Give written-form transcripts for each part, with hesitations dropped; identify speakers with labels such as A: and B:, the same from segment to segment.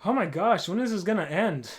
A: Oh my gosh, when is this gonna end?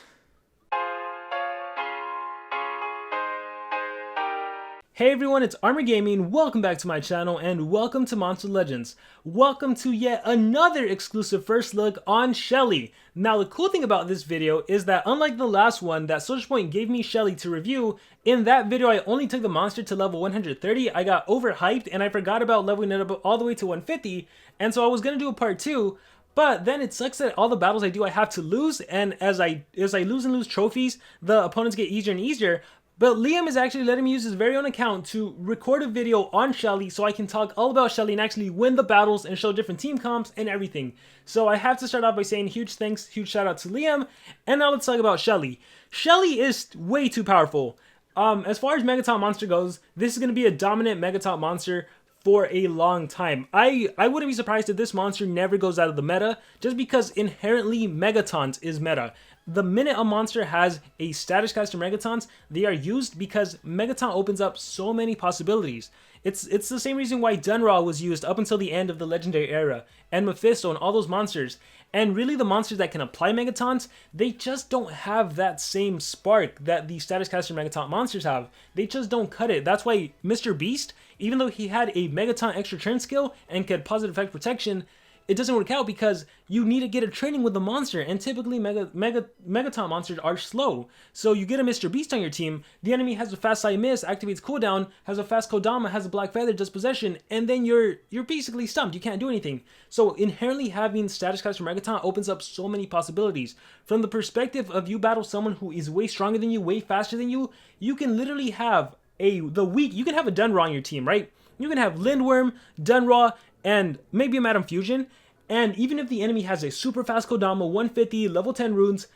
A: Hey everyone, it's Armor Gaming. Welcome back to my channel and welcome to Monster Legends. Welcome to yet another exclusive first look on Shelly. Now the cool thing about this video is that unlike the last one that Social Point gave me Shelly to review, in that video I only took the monster to level 130, I got overhyped and I forgot about leveling it up all the way to 150, and so I was gonna do a part 2, but then it sucks that all the battles I do I have to lose, and as I lose trophies, the opponents get easier and easier. But Liam is actually letting me use his very own account to record a video on Shelly so I can talk all about Shelly and actually win the battles and show different team comps and everything. So I have to start off by saying huge thanks, huge shout out to Liam, and now let's talk about Shelly. Shelly is way too powerful. As far as Megaton monster goes, this is going to be a dominant Megaton monster for a long time. I wouldn't be surprised if this monster never goes out of the meta, just because inherently Megatons is meta. The minute a monster has a status caster Megatons, they are used because Megaton opens up so many possibilities. It's the same reason why Dunraw was used up until the end of the Legendary era, and Mephisto and all those monsters. And really the monsters that can apply Megatons, they just don't have that same spark that the status caster Megaton monsters have. They just don't cut it. That's why Mr. Beast, even though he had a Megaton extra turn skill and could positive effect protection, it doesn't work out because you need to get a training with the monster, and typically Megaton monsters are slow. So you get a Mr. Beast on your team, the enemy has a fast side miss, activates cooldown, has a fast Kodama, has a black feather, does possession, and then you're basically stumped. You can't do anything. So inherently having status caster Megaton opens up so many possibilities. From the perspective of you battle someone who is way stronger than you, way faster than you, you can literally have you can have a Dunraw on your team, right? You can have Lindworm, Dunraw, and maybe a Madam Fusion. And even if the enemy has a super fast Kodama, 150, level 10 runes,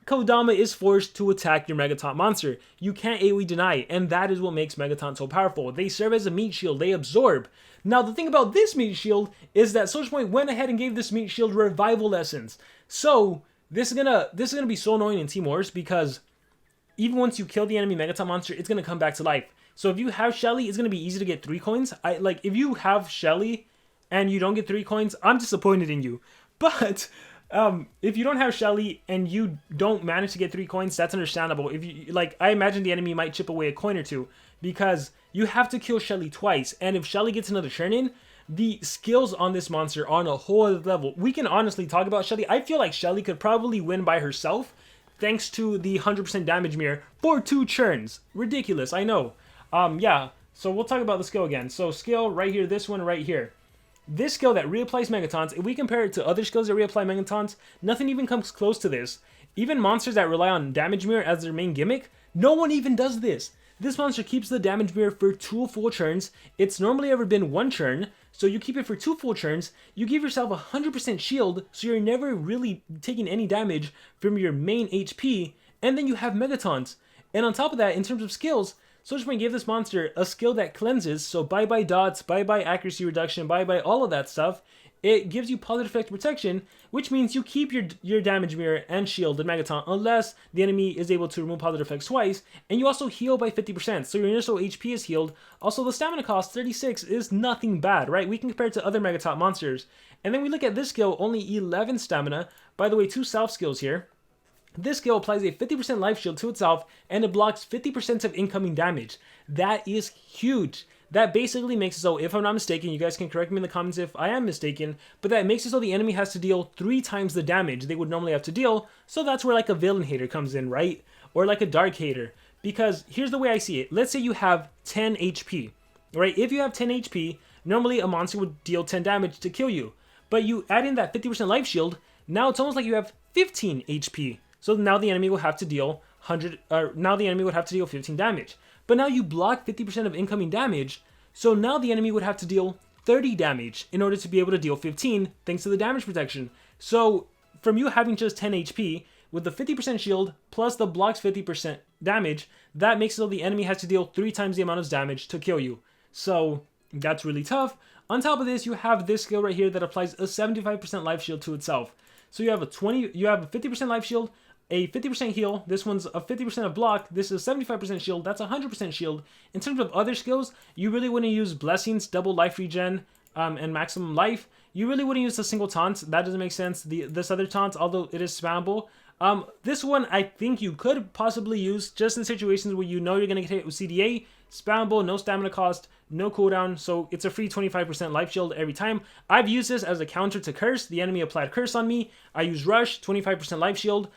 A: Kodama is forced to attack your Megaton monster. You can't AoE deny, and that is what makes Megaton so powerful. They serve as a meat shield, they absorb. Now the thing about this meat shield is that Social Point went ahead and gave this meat shield revival lessons. So this is gonna be so annoying in Team Wars because even once you kill the enemy Megaton monster, it's gonna come back to life. So if you have Shelly, it's gonna be easy to get 3 coins. If you have Shelly and you don't get 3 coins, I'm disappointed in you. But if you don't have Shelly and you don't manage to get 3 coins, that's understandable. If you I imagine the enemy might chip away a coin or two because you have to kill Shelly twice. And if Shelly gets another turn in, the skills on this monster are on a whole other level. We can honestly talk about Shelly. I feel like Shelly could probably win by herself thanks to the 100% damage mirror for 2 churns. Ridiculous, I know. Yeah, so we'll talk about the skill again. So skill right here, this one right here. This skill that reapplies Megatons, if we compare it to other skills that reapply Megatons, nothing even comes close to this. Even monsters that rely on damage mirror as their main gimmick, no one even does this. This monster keeps the damage mirror for 2 full turns. It's normally ever been 1 turn, so you keep it for 2 full turns. You give yourself 100% shield, so you're never really taking any damage from your main HP, and then you have Megatons. And on top of that, in terms of skills, Social Point gave this monster a skill that cleanses, so bye-bye dots, bye-bye accuracy reduction, bye-bye all of that stuff. It gives you positive effect protection, which means you keep your damage mirror and shield in Megaton unless the enemy is able to remove positive effects twice, and you also heal by 50%, so your initial HP is healed. Also, the stamina cost, 36, is nothing bad, right? We can compare it to other Megaton monsters. And then we look at this skill, only 11 stamina. By the way, 2 self skills here. This skill applies a 50% life shield to itself, and it blocks 50% of incoming damage. That is huge. That basically makes it so, if I'm not mistaken, you guys can correct me in the comments if I am mistaken, but that makes it so the enemy has to deal 3 times the damage they would normally have to deal, so that's where like a villain hater comes in, right? Or like a dark hater. Because here's the way I see it. Let's say you have 10 HP, right? If you have 10 HP, normally a monster would deal 10 damage to kill you. But you add in that 50% life shield, now it's almost like you have 15 HP. So now the enemy will have to deal 15 damage. But now you block 50% of incoming damage, so now the enemy would have to deal 30 damage in order to be able to deal 15 thanks to the damage protection. So from you having just 10 HP with the 50% shield plus the blocks 50% damage, that makes it so the enemy has to deal 3 times the amount of damage to kill you. So that's really tough. On top of this, you have this skill right here that applies a 75% life shield to itself. So you have a 50% life shield, a 50% heal. This one's a 50% of block. This is 75% shield. That's 100% shield. In terms of other skills, you really want to use blessings, double life regen, and maximum life, you really wouldn't use a single taunt. That doesn't make sense. This other taunt, although it is spammable, this one I think you could possibly use just in situations where you know you're going to get hit with CDA. Spammable, no stamina cost, no cooldown, so it's a free 25% life shield every time. I've used this as a counter to Curse. The enemy applied Curse on me. I use Rush, 25% life shield.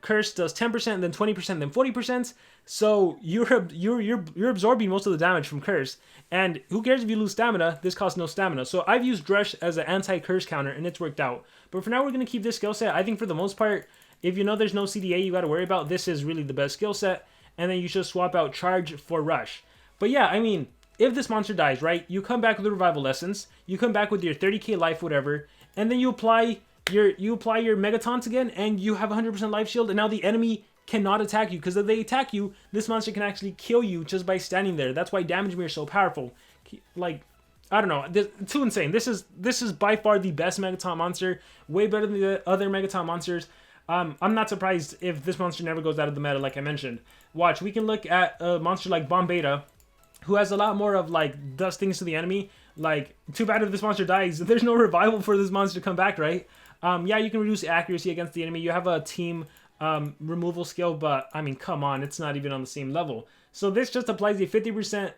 A: Curse does 10%, then 20%, then 40%. So you're absorbing most of the damage from Curse. And who cares if you lose stamina? This costs no stamina. So I've used Rush as an anti-Curse counter, and it's worked out. But for now, we're going to keep this skill set. I think for the most part, if you know there's no CDA you got to worry about, this is really the best skill set. And then you should swap out Charge for Rush. But yeah, I mean, if this monster dies, right, you come back with the Revival Lessons, you come back with your 30k life, whatever, and then you apply your Mega Taunts again, and you have 100% life shield, and now the enemy cannot attack you, because if they attack you, this monster can actually kill you just by standing there. That's why Damage Mirror is so powerful. Like, I don't know, it's too insane. This is by far the best Mega Taunt monster, way better than the other Mega Taunt monsters. I'm not surprised if this monster never goes out of the meta, like I mentioned. Watch, we can look at a monster like Bomb Beta, who has a lot more of, like, does things to the enemy. Like, too bad if this monster dies. There's no revival for this monster to come back, right? Yeah, you can reduce accuracy against the enemy. You have a team removal skill, but, I mean, come on. It's not even on the same level. So this just applies a 50%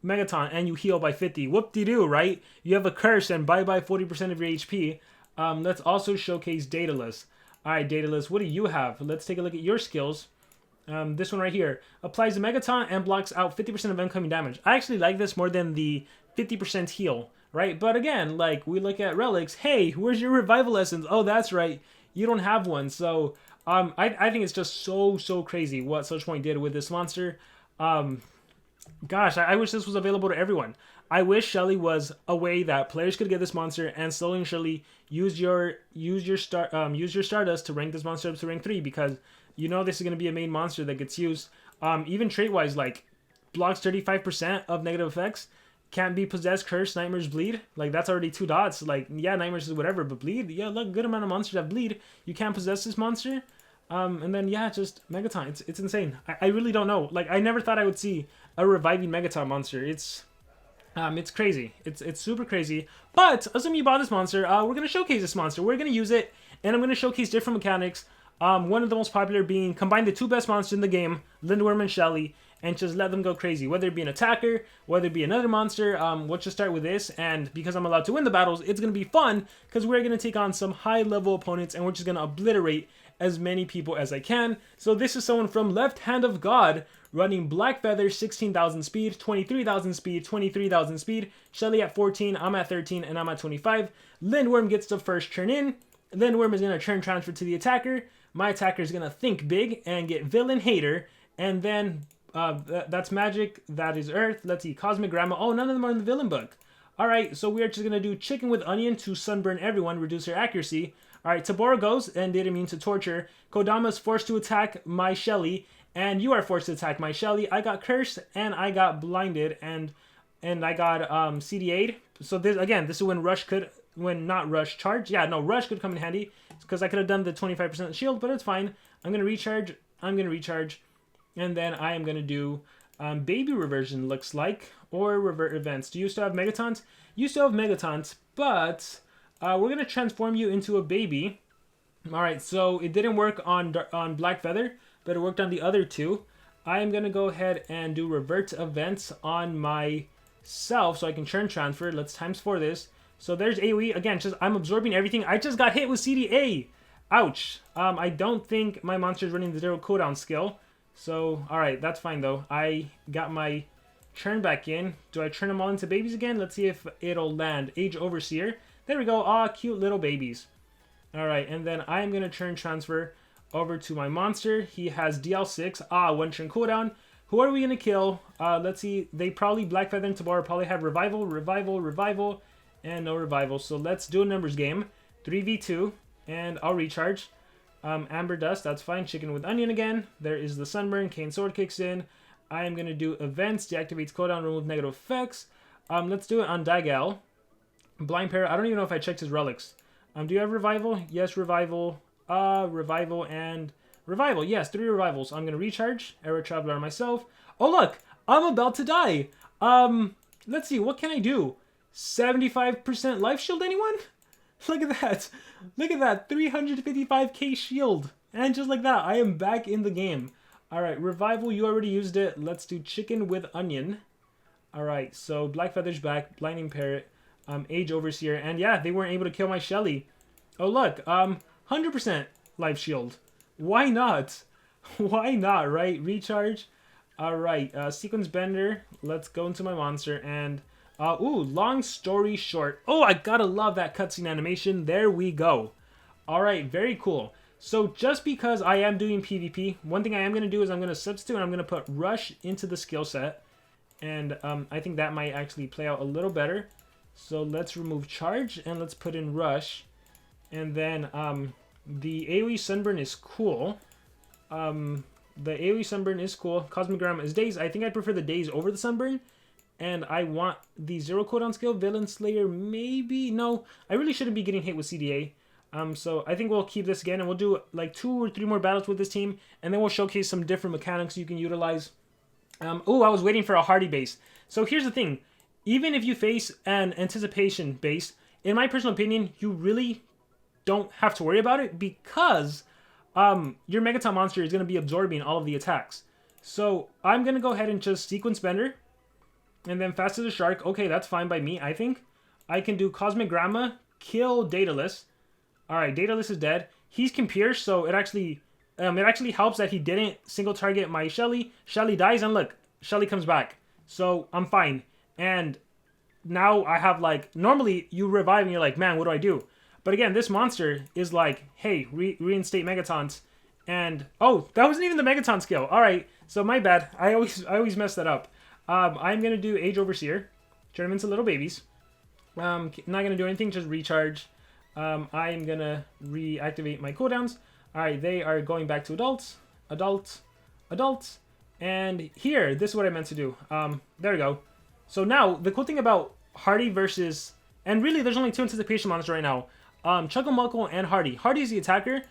A: Megaton, and you heal by 50. Whoop-de-doo, right? You have a Curse, and bye-bye 40% of your HP. Let's also showcase Daedalus. Alright, Daedalus, what do you have? Let's take a look at your skills. This one right here. Applies a Megaton and blocks out 50% of incoming damage. I actually like this more than the 50% heal, right? But again, like, we look at relics. Hey, where's your Revival Essence? Oh, that's right. You don't have one. So, I think it's just so crazy what Soulspoint did with this monster. Gosh, I wish this was available to everyone. I wish Shelly was a way that players could get this monster and slowly and surely use your Stardust to rank this monster up to rank 3, because you know this is going to be a main monster that gets used. Even trait-wise, like, blocks 35% of negative effects, can't be possessed, Curse, Nightmares, Bleed. Like, that's already 2 dots. Like, yeah, Nightmares is whatever, but Bleed, yeah, look, good amount of monsters that bleed. You can't possess this monster. And then, yeah, just Megaton. It's insane. I really don't know. Like, I never thought I would see a reviving Megaton monster. It's crazy. It's super crazy. But, assuming you bought this monster, we're going to showcase this monster. We're going to use it, and I'm going to showcase different mechanics. One of the most popular being combine the 2 best monsters in the game, Lindworm and Shelly, and just let them go crazy. Whether it be an attacker, whether it be another monster, we'll just start with this. And because I'm allowed to win the battles, it's going to be fun, because we're going to take on some high-level opponents, and we're just going to obliterate as many people as I can. So this is someone from Left Hand of God, running Black Feather, 16,000 speed, 23,000 speed, 23,000 speed. Shelly at 14, I'm at 13, and I'm at 25. Lindworm gets the first turn in. Lindworm is going to turn transfer to the attacker. My attacker is going to think big and get Villain Hater. And then that's Magic, that is Earth. Let's see, Cosmic Grandma. Oh, none of them are in the Villain book. Alright, so we are just going to do Chicken with Onion to sunburn everyone, reduce their accuracy. Alright, Tabora goes and did immune to torture. Kodama is forced to attack my Shelly, and you are forced to attack my Shelly. I got cursed, and I got blinded, and I got CDA'd. So this, again, this is when Rush could, not Rush, Charge. Yeah, no, Rush could come in handy, because I could have done the 25% shield, but it's fine. I'm going to recharge, and then I am going to do Baby Reversion, looks like, or Revert Events. Do you still have Megatons? You still have Megatons, but we're going to transform you into a baby. Alright, so it didn't work on Black Feather, but it worked on the other 2. I am going to go ahead and do Revert Events on myself, so I can churn transfer. Let's times 4 this. So there's AoE. Again, just I'm absorbing everything. I just got hit with CDA. Ouch. I don't think my monster is running the 0 cooldown skill. So, alright, that's fine though. I got my churn back in. Do I turn them all into babies again? Let's see if it'll land. Age Overseer. There we go. Aw, cute little babies. Alright, and then I'm going to churn transfer over to my monster. He has DL6. 1 turn cooldown. Who are we going to kill? Let's see. They probably, Black Feather and Tabora probably have Revival, and no Revival. So let's do a numbers game. 3v2, and I'll recharge. Amber Dust, that's fine. Chicken with Onion again. There is the Sunburn. Cane Sword kicks in. I am going to do Events. Deactivates cooldown, remove negative effects. Let's do it on Dagal. Blind Parrot. I don't even know if I checked his relics. Do you have Revival? Yes, Revival. Revival and Revival. Yes, 3 Revivals. I'm going to recharge. Era Traveler on myself. Oh, look. I'm about to die. Let's see. What can I do? 75% life shield, anyone? Look at that. Look at that. 355k shield. And just like that, I am back in the game. Alright, revival, you already used it. Let's do chicken with onion. Alright, so Black Feather's back, Blinding Parrot, Age Overseer, and yeah, they weren't able to kill my Shelly. Oh look, 100% life shield. Why not? Why not, right? Recharge. Alright, Sequence Bender. Let's go into my monster, and ooh, long story short. Oh, I gotta love that cutscene animation. There we go. Alright, very cool. So just because I am doing PvP, one thing I am going to do is I'm going to substitute and I'm going to put Rush into the skill set. And I think that might actually play out a little better. So let's remove Charge and let's put in Rush. And then the AoE Sunburn is cool. The AoE Sunburn is cool. Cosmic Gram is Daze. I think I prefer the Daze over the Sunburn. And I want the 0 cooldown skill. Villain Slayer, maybe? No, I really shouldn't be getting hit with CDA. So I think we'll keep this again, and we'll do like 2 or 3 more battles with this team, and then we'll showcase some different mechanics you can utilize. Oh, I was waiting for a Hardy base. So here's the thing. Even if you face an Anticipation base, in my personal opinion, you really don't have to worry about it because your Megaton monster is going to be absorbing all of the attacks. So I'm going to go ahead and just Sequence Bender, and then Fast as a Shark. Okay, that's fine by me, I think. I can do Cosmic Gramma, kill Daedalus. Alright, Daedalus is dead. He's can pierce, so it actually helps that he didn't single target my Shelly. Shelly dies, and look, Shelly comes back. So I'm fine. And now I have like, normally you revive and you're like, man, what do I do? But again, this monster is like, hey, reinstate Megatons. And, oh, that wasn't even the Megaton skill. Alright, so my bad. I always mess that up. I'm going to do Age Overseer. Turn them into little babies. Not going to do anything, just recharge. I'm going to reactivate my cooldowns. Alright, they are going back to adults. Adults. And here, this is what I meant to do. There we go. So now, the cool thing about Hardy versus... And really, there's only 2 Anticipation monsters right now. Chucklemuckle and Hardy. Hardy is the attacker.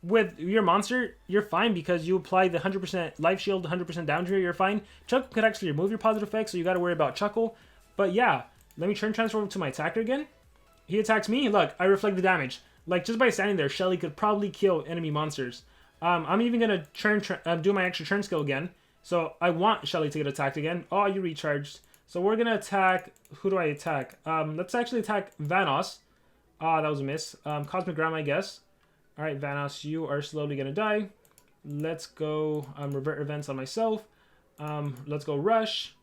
A: With your monster, you're fine because you apply the 100% life shield, 100% down here, you're fine. Chuckle could actually remove your positive effects, so you got to worry about Chuckle. But yeah, let me transfer over to my attacker again. He attacks me. Look, I reflect the damage. Like, just by standing there, Shelly could probably kill enemy monsters. I'm even going to do my extra turn skill again. So I want Shelly to get attacked again. Oh, you recharged. So we're going to attack... Who do I attack? Let's actually attack Vanoss. Ah, that was a miss. Cosmic Gram, I guess. Alright, Vanoss, you are slowly going to die. Let's go revert events on myself. Let's go Rush.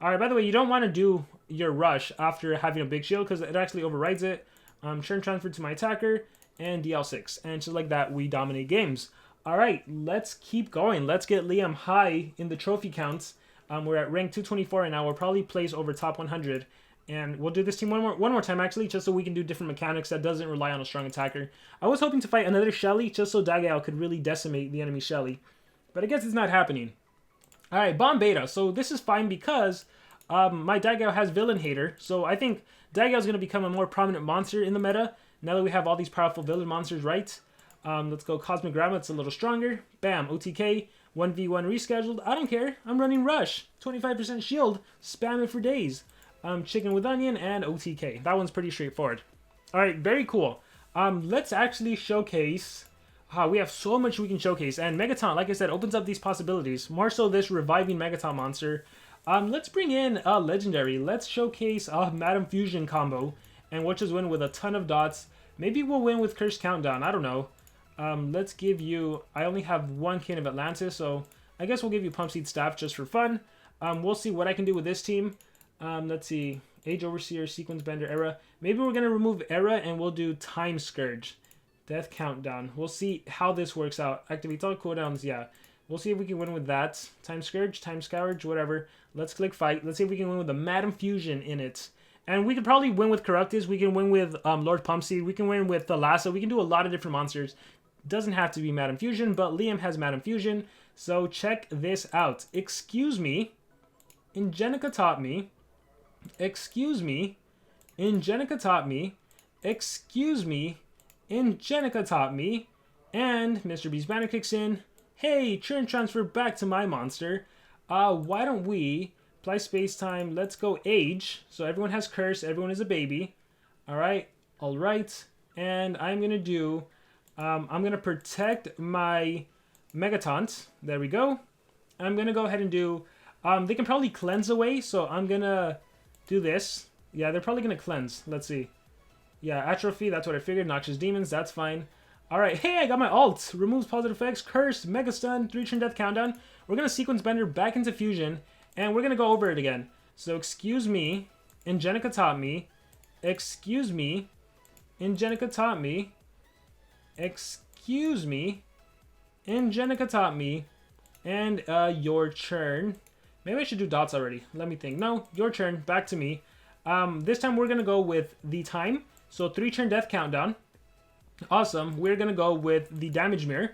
A: Alright, by the way, you don't want to do your Rush after having a big shield because it actually overrides it. Turn transfer to my attacker and DL6. And just like that, we dominate games. Alright, let's keep going. Let's get Liam high in the trophy counts. We're at rank 224 right now. We'll probably place over top 100. And we'll do this team one more time, actually, just so we can do different mechanics that doesn't rely on a strong attacker. I was hoping to fight another Shelly just so Dagao could really decimate the enemy Shelly. But I guess it's not happening. Alright, Bomb Beta. So this is fine because my Dagao has Villain Hater. So I think Dagao is going to become a more prominent monster in the meta now that we have all these powerful villain monsters, right? Let's go Cosmic Gramma. It's a little stronger. Bam, OTK. 1v1 rescheduled. I don't care. I'm running Rush. 25% shield. Spam it for days. Chicken with onion and OTK. That one's pretty straightforward. Alright, very cool. Let's actually showcase... we have so much we can showcase. And Megaton, like I said, opens up these possibilities. More so this reviving Megaton monster. Let's bring in a legendary. Let's showcase a Madam Fusion combo. And we'll just win with a ton of dots. Maybe we'll win with Curse Countdown. I don't know. Let's give you... I only have 1 King of Atlantis, so I guess we'll give you Pump Seed Staff just for fun. We'll see what I can do with this team. Let's see. Age Overseer, Sequence Bender, Era. Maybe we're going to remove Era and we'll do Time Scourge. Death Countdown. We'll see how this works out. Activates all cooldowns, yeah. We'll see if we can win with that. Time Scourge, Time Scourge, whatever. Let's click Fight. Let's see if we can win with the Madam Fusion in it. And we could probably win with Corruptus. We can win with Lord Pumpseed. We can win with Thalassa. We can do a lot of different monsters. Doesn't have to be Madam Fusion, but Liam has Madam Fusion. So check this out. Excuse me. Ingenica taught me. Excuse me. Ingenica taught me. Excuse me. Ingenica taught me. And Mr. Beast banner kicks in. Hey, turn transfer back to my monster. Why don't we Apply space time. Let's go age. So everyone has curse. Everyone is a baby. All right. All right. And I'm going to do... I'm going to protect my Megataunt. There we go. I'm going to go ahead and do... they can probably cleanse away. So I'm going to do this. Yeah, they're probably going to cleanse. Let's see. Yeah, Atrophy. That's what I figured. Noxious Demons. That's fine. All right. Hey, I got my ult. Removes positive effects. Curse. Mega Stun. 3-turn death countdown. We're going to Sequence Bender back into Fusion. And we're going to go over it again. So, excuse me. Ingenica taught me. Excuse me. Ingenica taught me. Excuse me. Ingenica taught me. And your turn. Maybe I should do dots already. Let me think. No, your turn. Back to me. This time we're going to go with the time. So 3-turn death countdown. Awesome. We're going to go with the damage mirror.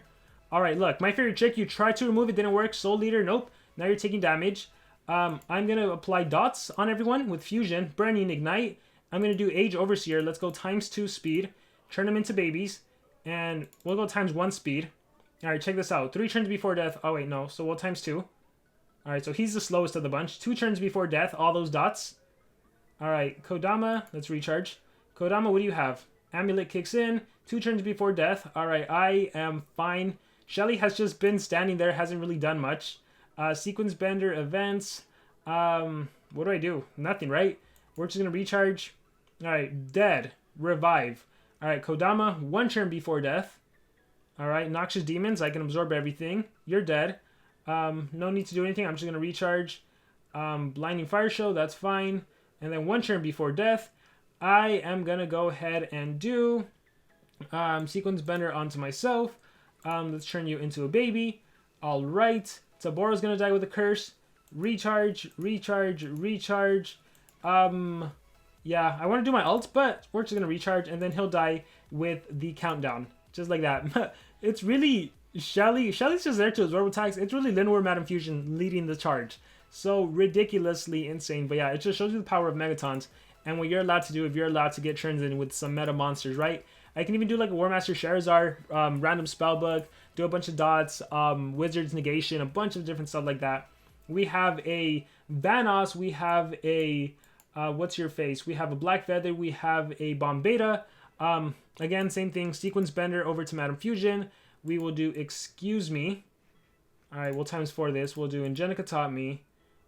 A: Alright, look. My favorite trick. You tried to remove it. Didn't work. Soul Leader. Nope. Now you're taking damage. I'm going to apply dots on everyone with Fusion. Burning. Ignite. I'm going to do Age Overseer. Let's go ×2 speed. Turn them into babies. And we'll go ×1 speed. Alright, check this out. 3 turns before death. Oh, wait, no. So we'll ×2. Alright, so he's the slowest of the bunch. 2 turns before death. All those dots. Alright, Kodama. Let's recharge. Kodama, what do you have? Amulet kicks in. 2 turns before death. Alright, I am fine. Shelly has just been standing there. Hasn't really done much. Sequence Bender events. What do I do? Nothing, right? We're just going to recharge. Alright, dead. Revive. Alright, Kodama, 1 turn before death. Alright, Noxious Demons, I can absorb everything. You're dead. No need to do anything, I'm just going to recharge. Blinding Fire Show, that's fine. And then 1 turn before death, I am going to go ahead and do Sequence Bender onto myself. Let's turn you into a baby. Alright, Taboro's going to die with a curse. Recharge, recharge, recharge. Yeah, I want to do my ult, but we're just going to recharge, and then he'll die with the countdown. Just like that. It's really Shelly. Shelly's just there to absorb attacks. It's really Lindworm Madam Fusion leading the charge. So ridiculously insane. But yeah, it just shows you the power of Megatons and what you're allowed to do if you're allowed to get turns in with some meta monsters, right? I can even do like a Warmaster Charizard, random Spellbook, do a bunch of dots, Wizard's Negation, a bunch of different stuff like that. We have a Vanoss, we have a... what's your face? We have a Black Feather. We have a Bombeta. Again, same thing. Sequence Bender over to Madam Fusion. We will do Excuse Me. Alright, we'll ×4 this. We'll do Ingenica taught me.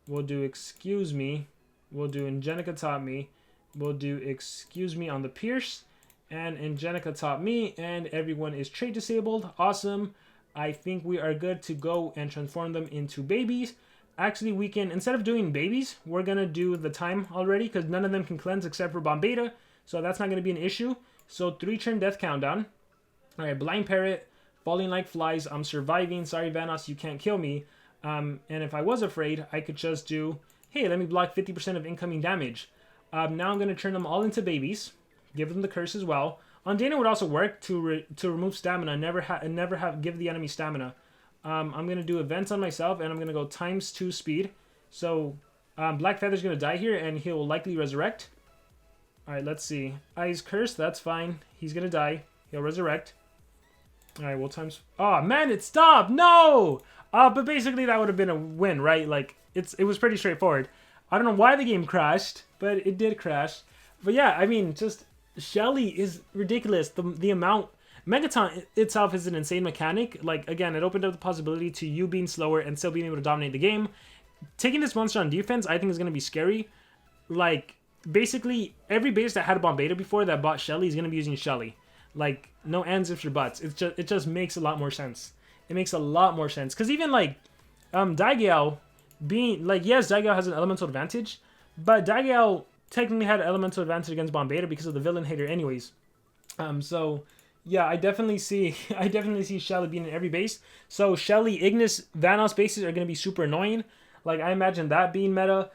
A: We'll do Excuse Me. We'll do Ingenica taught me. We'll do Excuse Me on the Pierce. And Ingenica taught me. And everyone is trait disabled. Awesome. I think we are good to go and transform them into babies. Actually, we can, instead of doing babies, we're going to do the time already because none of them can cleanse except for Bombeta. So that's not going to be an issue. So 3-turn death countdown. Alright, Blind Parrot, Falling Like Flies, I'm surviving. Sorry, Vanoss, you can't kill me. And if I was afraid, I could just do, hey, let me block 50% of incoming damage. Now I'm going to turn them all into babies. Give them the curse as well. On Dana would also work to remove stamina. Never give the enemy stamina. I'm going to do events on myself, and I'm going to go ×2 speed. So, Black Feather's going to die here, and he'll likely resurrect. Alright, let's see. Eyes cursed, that's fine. He's going to die. He'll resurrect. Alright, we'll ×... Oh, man, it stopped! No! But basically, that would have been a win, right? Like, it was pretty straightforward. I don't know why the game crashed, but it did crash. But yeah, I mean, just... Shelly is ridiculous. The amount... Megaton itself is an insane mechanic. Like, again, it opened up the possibility to you being slower and still being able to dominate the game. Taking this monster on defense, I think, is going to be scary. Like, basically, every base that had a Bombeta before that bought Shelly is going to be using Shelly. Like, no ands, ifs, or buts. It just makes a lot more sense. It makes a lot more sense. Because even, like, Daigao being... Like, yes, Daigao has an elemental advantage, but Daigao technically had an elemental advantage against Bombeta because of the villain hater anyways. So... Yeah, I definitely see Shelly being in every base. So Shelly, Ignis, Vanoss bases are gonna be super annoying. Like I imagine that being meta.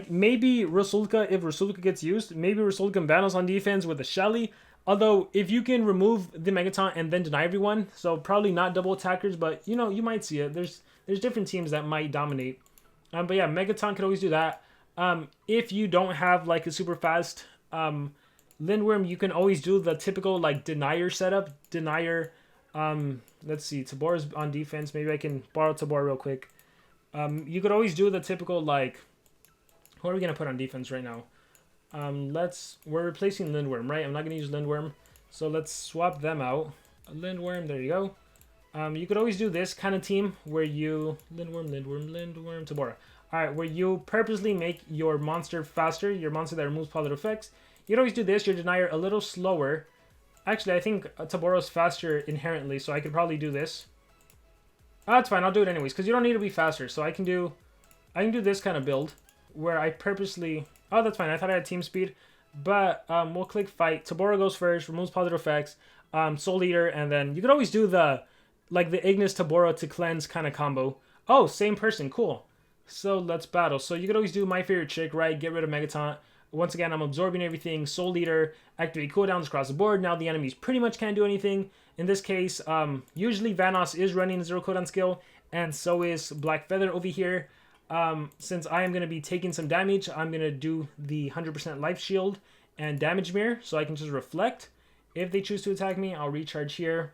A: Maybe Rusulka, if Rusulka gets used, maybe Rusulka and Vanoss on defense with a Shelly. Although if you can remove the Megaton and then deny everyone, so probably not double attackers, but you know, you might see it. There's different teams that might dominate. But yeah, Megaton could always do that. If you don't have like a super fast Lindworm, you can always do the typical like denier setup. Denier, let's see, Tabor's on defense. Maybe I can borrow Tabor real quick. You could always do the typical like What are we going to put on defense right now? We're replacing Lindworm, right? I'm not going to use Lindworm. So let's swap them out. Lindworm, there you go. You could always do this kind of team where you... Lindworm, Tabora. Alright, where you purposely make your monster faster, your monster that removes positive effects. You could always do this, your denier a little slower. Actually, I think Taboro's faster inherently, so I could probably do this. Oh, that's fine, I'll do it anyways, because you don't need to be faster. So I can do this kind of build, where I purposely... Oh, that's fine, I thought I had team speed. But we'll click fight. Taboro goes first, removes positive effects, Soul Eater, and then you could always do the Ignis Taboro to cleanse kind of combo. Oh, same person, cool. So let's battle. So you could always do my favorite trick, right? Get rid of Megataunt. Once again, I'm absorbing everything. Soul Eater, activate cooldowns across the board. Now the enemies pretty much can't do anything. In this case, usually Vanoss is running a 0 cooldown skill, and so is Black Feather over here. Since I am going to be taking some damage, I'm going to do the 100% life shield and damage mirror, so I can just reflect. If they choose to attack me, I'll recharge here.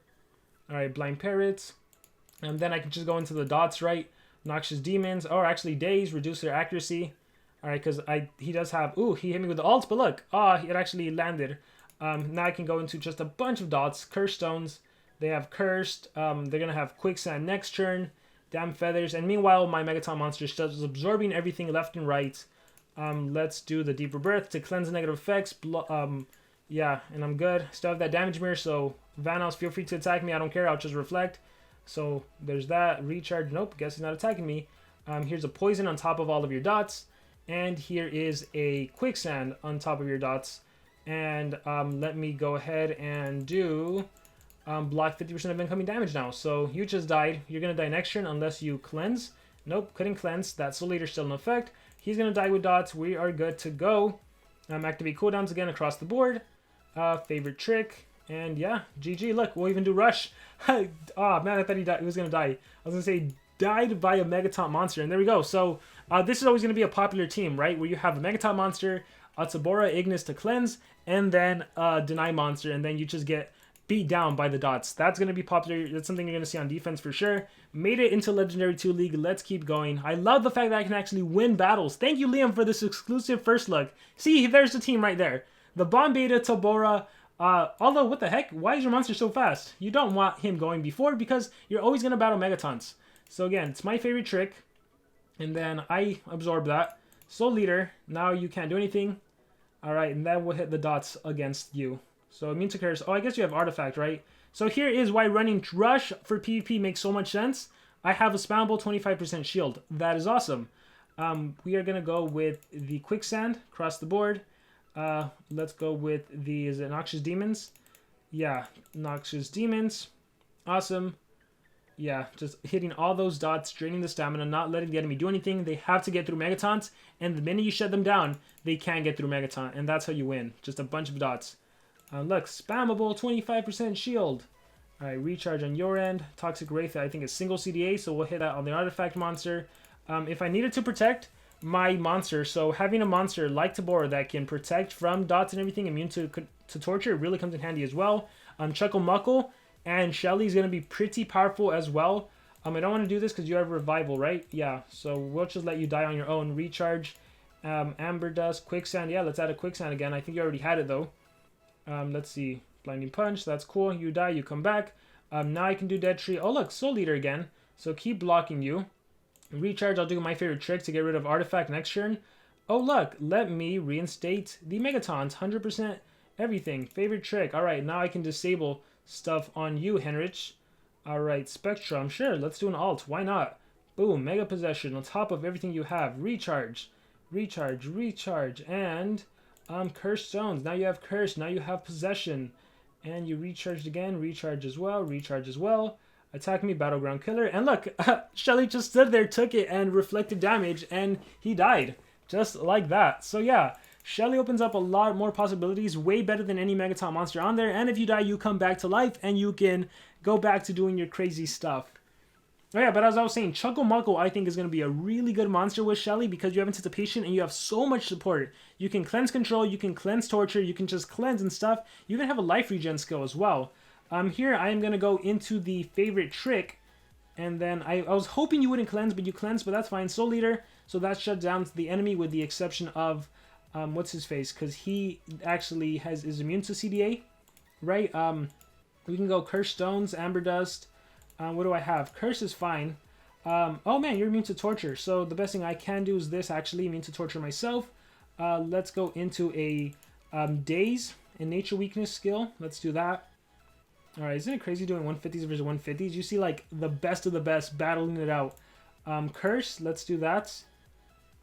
A: Alright, Blind Parrots. And then I can just go into the dots, right? Noxious Demons, or actually Daze, reduce their accuracy. Alright, because he does have... Ooh, he hit me with the ult, but look. It actually landed. Now I can go into just a bunch of dots. Cursed Stones. They have Cursed. They're going to have Quicksand next turn. Damn Feathers. And meanwhile, my Megaton monster is absorbing everything left and right. Let's do the Deeper Breath to cleanse the negative effects. Yeah, and I'm good. Still have that damage mirror, so Vanoss, feel free to attack me. I don't care. I'll just reflect. So there's that. Recharge. Nope, guess he's not attacking me. Here's a poison on top of all of your dots. And here is a quicksand on top of your dots. And let me go ahead and do block 50% of incoming damage now. So you just died. You're going to die next turn unless you cleanse. Nope, couldn't cleanse. That Soul Eater's still in effect. He's going to die with dots. We are good to go. Activate cooldowns again across the board. Favorite trick. And yeah, GG. Look, we'll even do Rush. Man, I thought he was going to die. I was going to say died by a Megaton monster. And there we go. So this is always going to be a popular team, right? Where you have a Megaton monster, a Tabora Ignis to cleanse, and then a Deny monster. And then you just get beat down by the dots. That's going to be popular. That's something you're going to see on defense for sure. Made it into Legendary 2 League. Let's keep going. I love the fact that I can actually win battles. Thank you, Liam, for this exclusive first look. See, there's the team right there. The Bomb Beta, Tabora. Although, what the heck? Why is your monster so fast? You don't want him going before because you're always going to battle Megatons. So again, it's my favorite trick. And then I absorb that. Soul Eater. Now you can't do anything. Alright, and then we'll hit the dots against you. So immune to curse. Oh, I guess you have artifact, right? So here is why running Rush for PvP makes so much sense. I have a spammable 25% shield. That is awesome. We are going to go with the Quicksand across the board. Let's go with the Noxious Demons. Yeah, Noxious Demons. Awesome. Yeah, just hitting all those dots, draining the stamina, not letting the enemy do anything. They have to get through Megatons, and the minute you shut them down, they can't get through Megaton, and that's how you win. Just a bunch of dots. Look, spammable 25% shield. Alright, recharge on your end. Toxic Wraith, I think is single CDA, so we'll hit that on the artifact monster. If I needed to protect my monster, so having a monster like Tabora that can protect from dots and everything, immune to torture, really comes in handy as well. Chuckle Muckle and Shelly is going to be pretty powerful as well. I don't want to do this because you have Revival, right? Yeah, so we'll just let you die on your own. Recharge, Amber Dust, Quicksand. Yeah, let's add a Quicksand again. I think you already had it though. Let's see. Blinding Punch, that's cool. You die, you come back. Now I can do Dead Tree. Oh look, Soul Eater again. So keep blocking you. Recharge, I'll do my favorite trick to get rid of Artifact next turn. Oh look, let me reinstate the Megatons. 100% everything. Favorite trick. Alright, now I can disable stuff on you, Henrich. Alright, Spectrum. Sure, let's do an alt. Why not? Boom, Mega Possession on top of everything you have. Recharge. Recharge, recharge, and Cursed Stones. Now you have Curse, now you have Possession. And you recharged again, recharge as well, recharge as well. Attack me, Battleground Killer. And look, Shelly just stood there, took it, and reflected damage, and he died. Just like that. So yeah, Shelly opens up a lot more possibilities, way better than any Megaton monster on there. And if you die, you come back to life, and you can go back to doing your crazy stuff. Oh yeah, but as I was saying, Chuckle Muckle I think is going to be a really good monster with Shelly because you have anticipation and you have so much support. You can cleanse control, you can cleanse torture, you can just cleanse and stuff. You even have a life regen skill as well. Here I am going to go into the favorite trick. And then I was hoping you wouldn't cleanse, but you cleansed, but that's fine. Soul Eater, so that shut down the enemy with the exception of, what's his face? Because he actually is immune to CDA, right? We can go Curse Stones, Amber Dust. What do I have? Curse is fine. Oh man, you're immune to Torture. So the best thing I can do is this, actually, immune to Torture myself. Let's go into a Daze and Nature Weakness skill. Let's do that. Alright, isn't it crazy doing 150s versus 150s? You see, like, the best of the best battling it out. Curse, let's do that.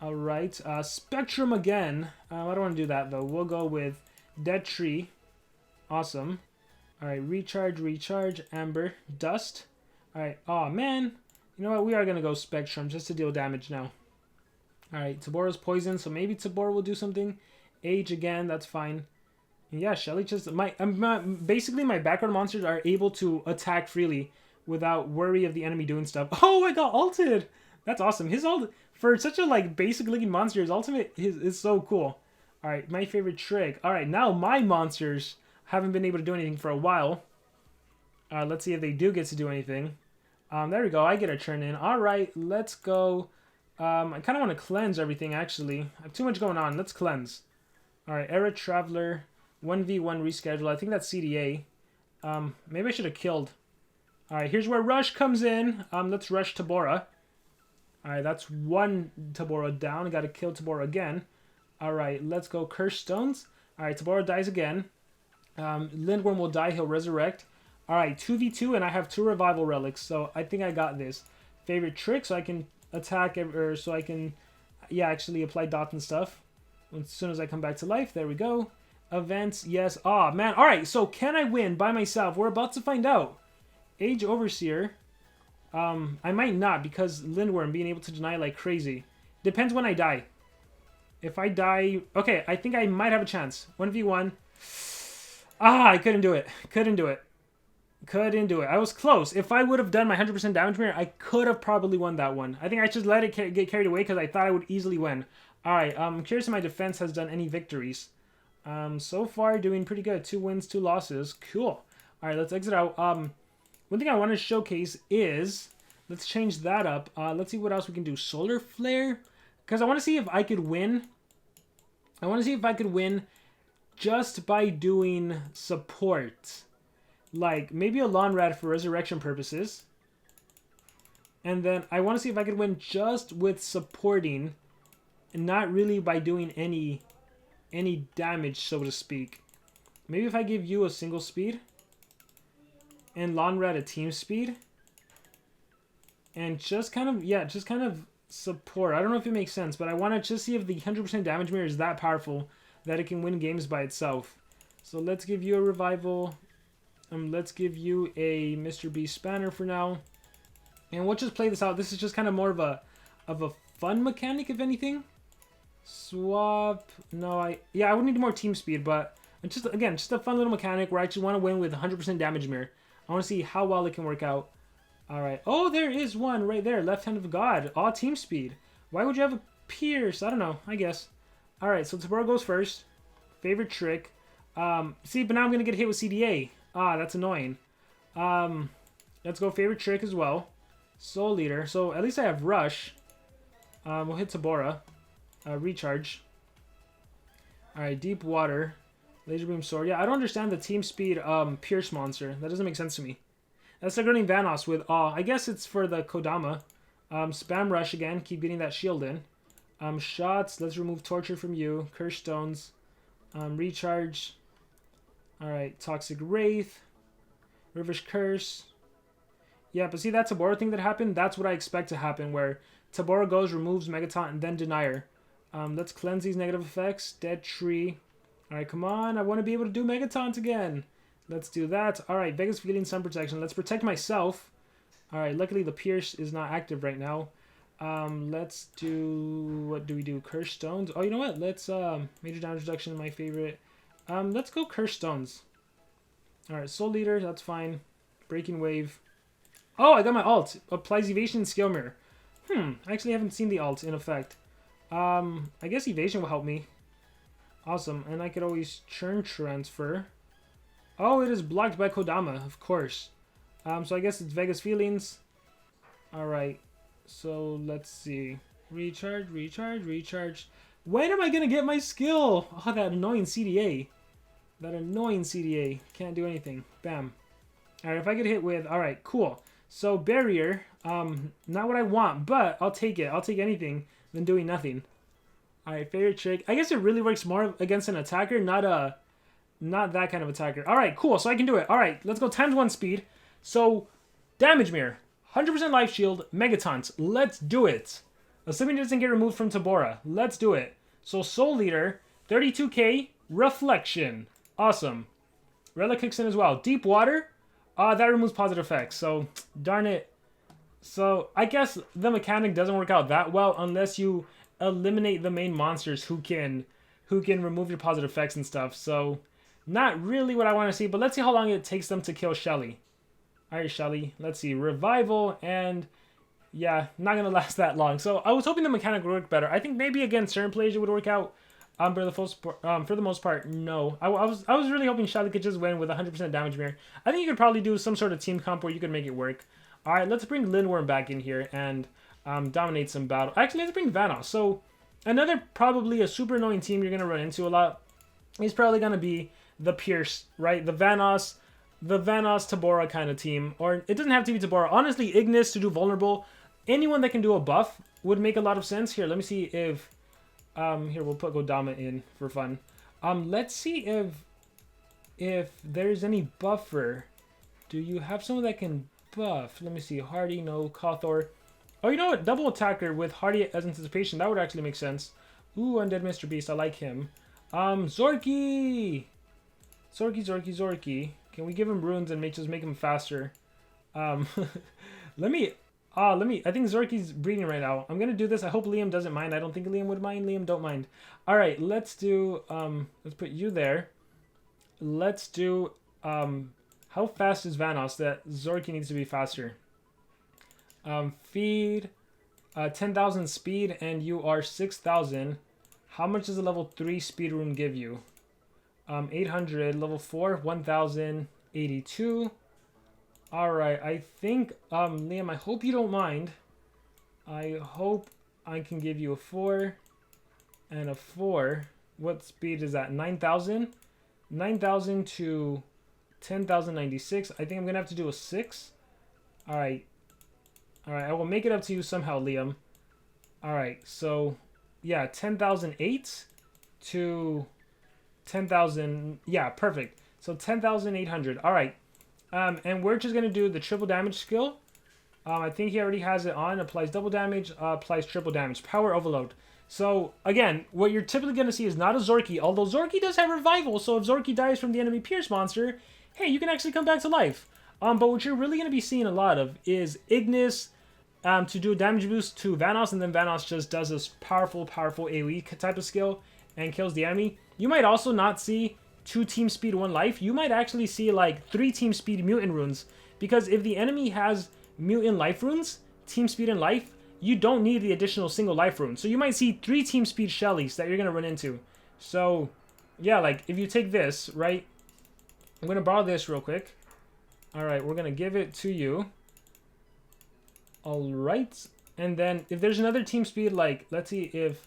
A: Alright, Spectrum again. I don't want to do that, though. We'll go with Dead Tree. Awesome. Alright, Recharge, Amber, Dust. Alright, oh man. You know what, we are going to go Spectrum just to deal damage now. Alright, Taboro's poison, so maybe Tabor will do something. Age again, that's fine. Yeah, Shelly just... basically, my background monsters are able to attack freely without worry of the enemy doing stuff. Oh, I got ulted! That's awesome. His ult... For such a, like, basic-looking monster, his ultimate is so cool. Alright, my favorite trick. Alright, now my monsters haven't been able to do anything for a while. Let's see if they do get to do anything. There we go. I get a turn in. Alright, let's go... I kind of want to cleanse everything, actually. I have too much going on. Let's cleanse. Alright, Era Traveler... 1v1 reschedule. I think that's CDA. Maybe I should have killed. Alright, here's where Rush comes in. Let's rush Tabora. Alright, that's one Tabora down. I gotta kill Tabora again. Alright, let's go Curse Stones. Alright, Tabora dies again. Lindworm will die. He'll resurrect. Alright, 2v2, and I have 2 Revival Relics, so I think I got this. Favorite trick, so I can attack, or so I can, yeah, actually apply dots and stuff. As soon as I come back to life, there we go. Events, yes. Ah, man. Alright, so can I win by myself? We're about to find out. Age Overseer. I might not, because Lindworm being able to deny like crazy. Depends when I die. If I die... Okay, I think I might have a chance. 1v1. Ah, I couldn't do it. Couldn't do it. I was close. If I would have done my 100% damage mirror, I could have probably won that one. I think I just let it get carried away because I thought I would easily win. Alright, I'm curious if my defense has done any victories. So far, doing pretty good. 2 wins, 2 losses. Cool. Alright, let's exit out. One thing I want to showcase is... Let's change that up. Let's see what else we can do. Solar Flare? Because I want to see if I could win. I want to see if I could win just by doing support. Like, maybe a Lawn Rat for resurrection purposes. And then I want to see if I could win just with supporting. And not really by doing any damage, so to speak. Maybe if I give you a single speed and Lawn Rat a team speed and just kind of support. I don't know if it makes sense, but I want to just see if the 100% damage mirror is that powerful that it can win games by itself. So let's give you a revival. Let's give you a Mr. Beast Spanner for now. And we'll just play this out. This is just kind of more of a fun mechanic, if anything. Swap. No, I would need more team speed, but just a fun little mechanic where I just want to win with 100% damage mirror. I want to see how well it can work out. Alright. Oh, there is one right there. Left Hand of God. All team speed. Why would you have a Pierce? I don't know. I guess. Alright, so Tabora goes first. Favorite trick. See, but now I'm going to get hit with CDA. Ah, that's annoying. Let's go favorite trick as well. Soul Eater. So at least I have Rush. We'll hit Tabora. Recharge. Alright, Deep Water. Laser Beam Sword. Yeah, I don't understand the team speed Pierce monster. That doesn't make sense to me. That's like running Vanoss with Awe. I guess it's for the Kodama. Spam Rush again. Keep getting that shield in. Shots. Let's remove Torture from you. Curse Stones. Recharge. Alright, Toxic Wraith. Reverse Curse. Yeah, but see that Tabora thing that happened? That's what I expect to happen, where Tabora goes, removes Megataunt, and then Denier. Let's cleanse these negative effects. Dead Tree. Alright, come on. I want to be able to do Megataunt again. Let's do that. Alright, Vegas Feeling Sun Protection. Let's protect myself. Alright, luckily the Pierce is not active right now. Let's do... What do we do? Curse Stones? Oh, you know what? Let's... Major Damage Reduction, my favorite. Let's go Curse Stones. Alright, Soul Eater. That's fine. Breaking Wave. Oh, I got my ult. Applies Evasion and Skill Mirror. I actually haven't seen the ult in effect. I guess Evasion will help me. Awesome. And I could always Churn Transfer. Oh, it is blocked by Kodama, of course. So I guess it's Vegas Feelings. Alright, so let's see. Recharge, recharge, recharge. When am I gonna get my skill? Oh, that annoying CDA. That annoying CDA. Can't do anything. Bam. Alright, if I get hit with... Alright, cool. So, barrier. Not what I want, but I'll take it. I'll take anything than doing nothing. Alright, favorite trick. I guess it really works more against an attacker, not that kind of attacker. Alright, cool. So I can do it. Alright, let's go times 1 speed. So, damage mirror. 100% life shield. Megatons. Let's do it. Assuming it doesn't get removed from Tabora. Let's do it. So, Soul Leader. 32k. Reflection. Awesome. Relic kicks in as well. Deep Water. That removes positive effects. So, darn it. So, I guess the mechanic doesn't work out that well unless you eliminate the main monsters who can remove your positive effects and stuff. So, not really what I want to see, but let's see how long it takes them to kill Shelly. Alright, Shelly. Let's see. Revival, and yeah, not going to last that long. So, I was hoping the mechanic would work better. I think maybe against certain players it would work out. For the most part, no. I was really hoping Shelly could just win with 100% damage mirror. I think you could probably do some sort of team comp where you could make it work. Alright, let's bring Lindworm back in here and dominate some battle. Actually, let's bring Vanoss. So, another probably a super annoying team you're going to run into a lot is probably going to be the Pierce, right? The Vanoss Tabora kind of team. Or it doesn't have to be Tabora. Honestly, Ignis to do vulnerable. Anyone that can do a buff would make a lot of sense. Here, let me see if... here, we'll put Godama in for fun. Let's see if there's any buffer. Do you have someone that can buff? Let me see. Hardy, no. Kothor. Oh, you know what? Double attacker with Hardy as anticipation. That would actually make sense. Ooh, Undead Mr. Beast. I like him. Zorky! Zorky. Can we give him runes and just make him faster? Let me... I think Zorky's breeding right now. I'm gonna do this. I hope Liam doesn't mind. I don't think Liam would mind. Liam, don't mind. Alright, let's do... let's put you there. Let's do... how fast is Vanoss? That Zorky needs to be faster. Feed... 10,000 speed, and you are 6,000. How much does a level 3 speed rune give you? 800. Level 4, 1,082. Alright, I think, Liam, I hope you don't mind. I hope I can give you a 4 and a 4. What speed is that? 9,000? 9,000 to 10,096. I think I'm going to have to do a 6. Alright. Alright, I will make it up to you somehow, Liam. Alright, so, yeah, 10,008 to 10,000. Yeah, perfect. So 10,800. Alright. And we're just going to do the triple damage skill. I think he already has it on. Applies double damage, applies triple damage. Power overload. So, again, what you're typically going to see is not a Zorky, although Zorky does have revival, so if Zorky dies from the enemy Pierce monster, hey, you can actually come back to life. But what you're really going to be seeing a lot of is Ignis to do a damage boost to Vanoss, and then Vanoss just does this powerful AoE type of skill and kills the enemy. You might also not see 2 team speed 1 life. You might actually see like 3 team speed mutant runes, because if the enemy has mutant life runes, team speed and life, you don't need the additional single life rune. So you might see 3 team speed Shellys that you're going to run into. So yeah, like if you take this, right, I'm going to borrow this real quick. Alright, we're going to give it to you. Alright, and then if there's another team speed, like let's see if,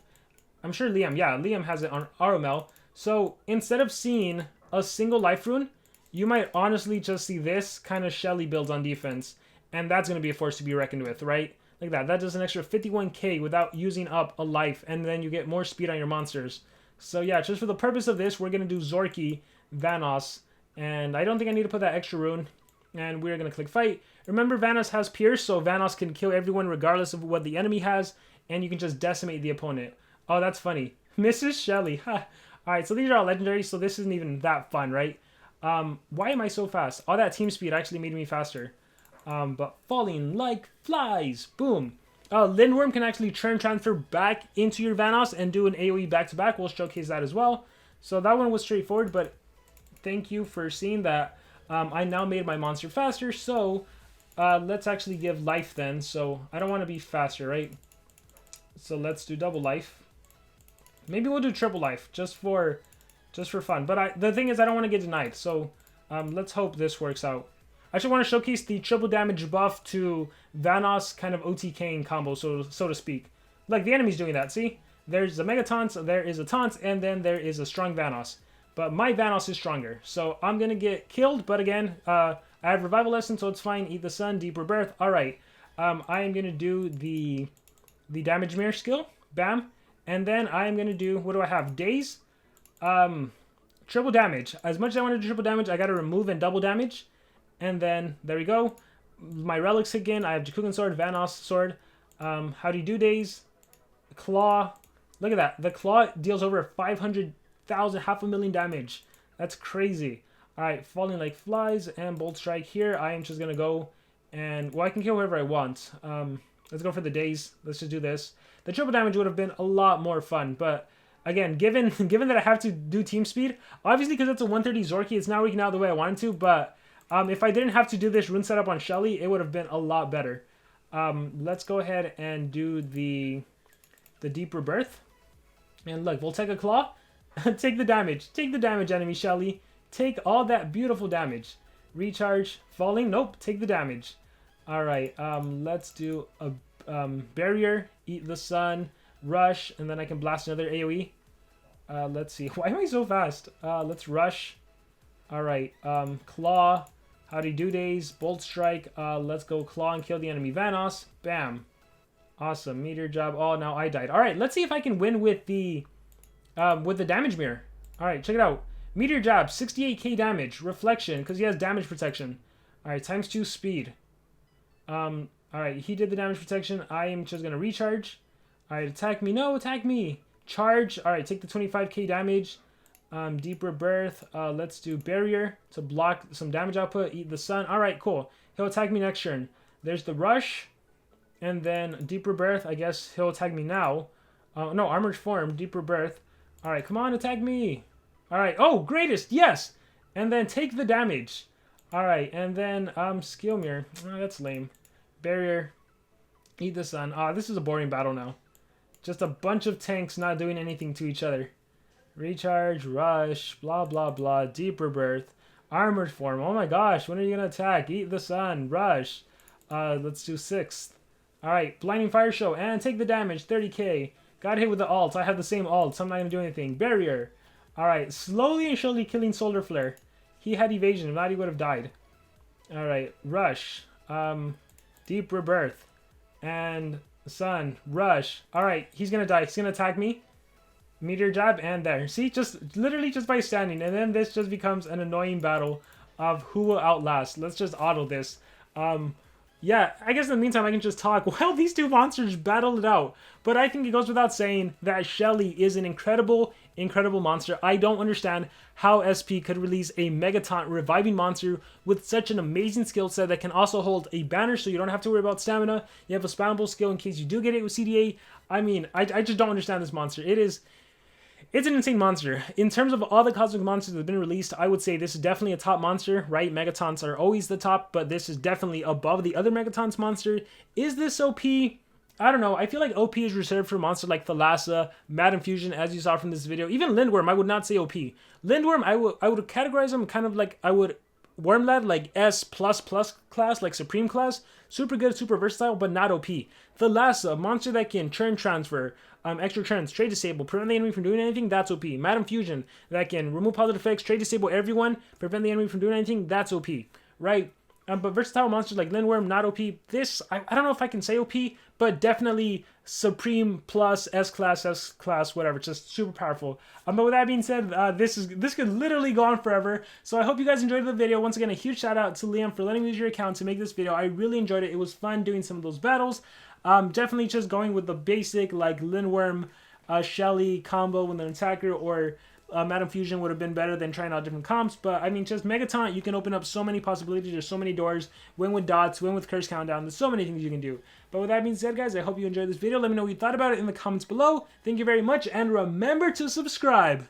A: I'm sure Liam, yeah, Liam has it on RML. So, instead of seeing a single life rune, you might honestly just see this kind of Shelly builds on defense. And that's going to be a force to be reckoned with, right? Like that. That does an extra 51k without using up a life. And then you get more speed on your monsters. So, yeah, just for the purpose of this, we're going to do Zorky, Vanoss. And I don't think I need to put that extra rune. And we're going to click fight. Remember, Vanoss has Pierce, so Vanoss can kill everyone regardless of what the enemy has. And you can just decimate the opponent. Oh, that's funny. Mrs. Shelly. Ha. Alright, so these are all legendary, so this isn't even that fun, right? Why am I so fast? All that team speed actually made me faster. But falling like flies. Boom. Lindworm can actually turn transfer back into your Vanoss and do an AoE back-to-back. We'll showcase that as well. So that one was straightforward, but thank you for seeing that. I now made my monster faster, so let's actually give life then. So I don't want to be faster, right? So let's do double life. Maybe we'll do triple life just for fun. But the thing is, I don't want to get denied. So let's hope this works out. I actually want to showcase the triple damage buff to Vanoss kind of OTKing combo, so to speak. Like, the enemy's doing that, see? There's a Mega Taunt, there is a Taunt, and then there is a strong Vanoss. But my Vanoss is stronger, so I'm going to get killed, but again, I have Revival Lesson, so it's fine. Eat the Sun, Deep Rebirth. Alright, I am going to do the Damage Mirror skill. Bam. And then I am going to do, what do I have? Daze. Triple damage. As much as I want to do triple damage, I got to remove and double damage. And then, there we go. My relics again. I have Jakugan Sword, Vanoss Sword. How do you do Daze? Claw. Look at that. The Claw deals over 500,000, 500,000 damage. That's crazy. Alright, Falling Like Flies and Bolt Strike here. I am just going to go and, well, I can kill whoever I want. Let's go for the Daze. Let's just do this. The triple damage would have been a lot more fun, but again, given that I have to do team speed, obviously because it's a 130 Zorky, it's not working out the way I wanted to, but if I didn't have to do this rune setup on Shelly, it would have been a lot better. Let's go ahead and do the Deep Rebirth. And look, we'll take a Claw. Take the damage. Take the damage, enemy Shelly. Take all that beautiful damage. Recharge. Falling. Nope. Take the damage. Alright, let's do a Barrier. Eat the Sun. Rush. And then I can blast another AoE. Let's see. Why am I so fast? Let's Rush. Alright, Claw. How do you do Daze? Bolt Strike. Let's go Claw and kill the enemy Vanoss. Bam. Awesome. Meteor Jab. Oh, now I died. Alright, let's see if I can win with the damage mirror. Alright, check it out. Meteor Jab, 68k damage. Reflection, because he has damage protection. Alright, ×2 speed. Alright, he did the damage protection. I am just going to recharge. Alright, attack me. No, attack me. Charge. Alright, take the 25k damage. Deep Rebirth. Let's do Barrier to block some damage output. Eat the Sun. Alright, cool. He'll attack me next turn. There's the Rush. And then Deep Rebirth. I guess he'll attack me now. No, Armored Form. Deep Rebirth. Alright, come on, attack me. Alright, oh, Greatest, yes! And then take the damage. Alright, and then Skill Mirror. Oh, that's lame. Barrier. Eat the Sun. This is a boring battle now. Just a bunch of tanks not doing anything to each other. Recharge, Rush, blah, blah, blah. Deep Rebirth. Armored Form. Oh my gosh, when are you going to attack? Eat the Sun. Rush. Let's do 6th. Alright, Blinding Fire Show. And take the damage. 30k. Got hit with the ult. I have the same ult, so I'm not going to do anything. Barrier. Alright, slowly and surely killing Solar Flare. He had evasion. If not, he would have died. Alright, Rush. Deep Rebirth. And Sun. Rush. Alright, he's going to die. He's going to attack me. Meteor Jab, and there. See, literally just by standing. And then this just becomes an annoying battle of who will outlast. Let's just auto this. Yeah, I guess in the meantime I can just talk while these two monsters battle it out. But I think it goes without saying that Shelly is an incredible monster. I don't understand how SP could release a Mega Taunt reviving monster with such an amazing skill set that can also hold a banner so you don't have to worry about stamina. You have a spammable skill in case you do get it with CDA. I mean, I just don't understand this monster. It's an insane monster. In terms of all the cosmic monsters that have been released, I would say this is definitely a top monster, right? Megatons are always the top, but this is definitely above the other Megatons monster. Is this OP? I don't know. I feel like OP is reserved for monsters like Thalassa, Madam Fusion, as you saw from this video. Even Lindworm, I would not say OP. Lindworm, I would categorize him kind of like I would Wormlad, like S++ class, like Supreme class. Super good, super versatile, but not OP. Thalassa, a monster that can churn transfer, extra turns, trade disable, prevent the enemy from doing anything, that's OP. Madam Fusion, that can remove positive effects, trade disable everyone, prevent the enemy from doing anything, that's OP. Right? But versatile monsters like Lindworm, not OP. This, I don't know if I can say OP, but definitely Supreme plus S-class, whatever. Just super powerful. But with that being said, this could literally go on forever. So I hope you guys enjoyed the video. Once again, a huge shout out to Liam for letting me use your account to make this video. I really enjoyed it. It was fun doing some of those battles. Definitely just going with the basic like Lindworm, Shelly combo with an attacker, or Madam Fusion would have been better than trying out different comps. But I mean, just Megaton, you can open up so many possibilities. There's so many doors. Win with dots, win with curse countdown. There's so many things you can do. But with that being said, guys, I hope you enjoyed this video. Let me know what you thought about it in the comments below. Thank you very much, and remember to subscribe.